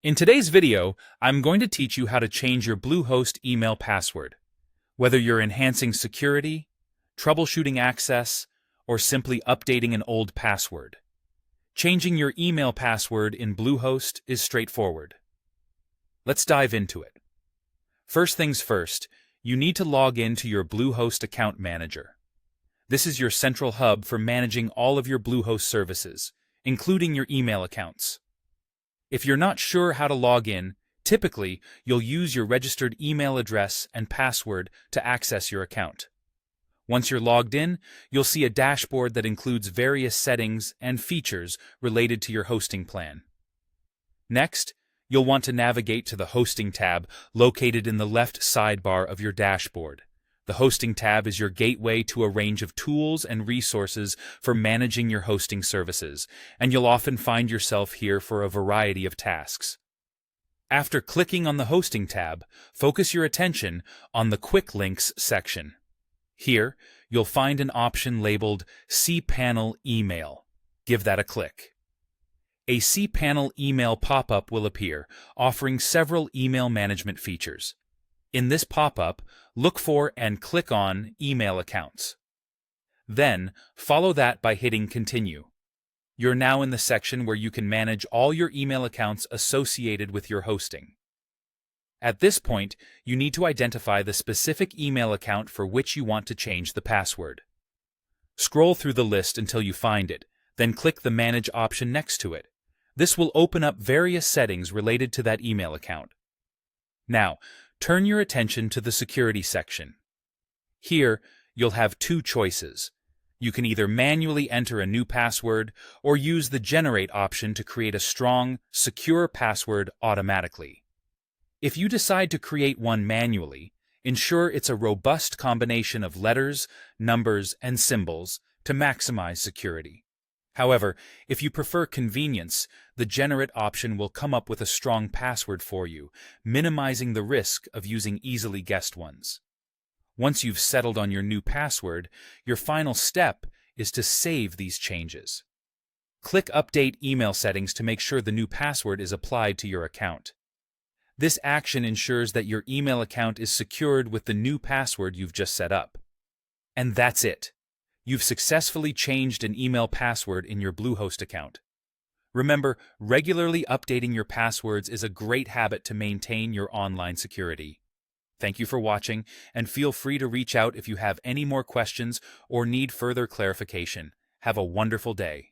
In today's video, I'm going to teach you how to change your Bluehost email password. Whether you're enhancing security, troubleshooting access, or simply updating an old password. Changing your email password in Bluehost is straightforward. Let's dive into it. First things first, you need to log in to your Bluehost account manager. This is your central hub for managing all of your Bluehost services, including your email accounts. If you're not sure how to log in, typically you'll use your registered email address and password to access your account. Once you're logged in, you'll see a dashboard that includes various settings and features related to your hosting plan. Next, you'll want to navigate to the Hosting tab located in the left sidebar of your dashboard. The Hosting tab is your gateway to a range of tools and resources for managing your hosting services, and you'll often find yourself here for a variety of tasks. After clicking on the Hosting tab, focus your attention on the Quick Links section. Here, you'll find an option labeled cPanel Email. Give that a click. A cPanel email pop-up will appear, offering several email management features. In this pop-up, look for and click on Email Accounts. Then, follow that by hitting Continue. You're now in the section where you can manage all your email accounts associated with your hosting. At this point, you need to identify the specific email account for which you want to change the password. Scroll through the list until you find it, then click the Manage option next to it. This will open up various settings related to that email account. Now, turn your attention to the Security section. Here, you'll have two choices. You can either manually enter a new password or use the Generate option to create a strong, secure password automatically. If you decide to create one manually, ensure it's a robust combination of letters, numbers, and symbols to maximize security. However, if you prefer convenience, the Generate option will come up with a strong password for you, minimizing the risk of using easily guessed ones. Once you've settled on your new password, your final step is to save these changes. Click Update Email Settings to make sure the new password is applied to your account. This action ensures that your email account is secured with the new password you've just set up. And that's it. You've successfully changed an email password in your Bluehost account. Remember, regularly updating your passwords is a great habit to maintain your online security. Thank you for watching, and feel free to reach out if you have any more questions or need further clarification. Have a wonderful day.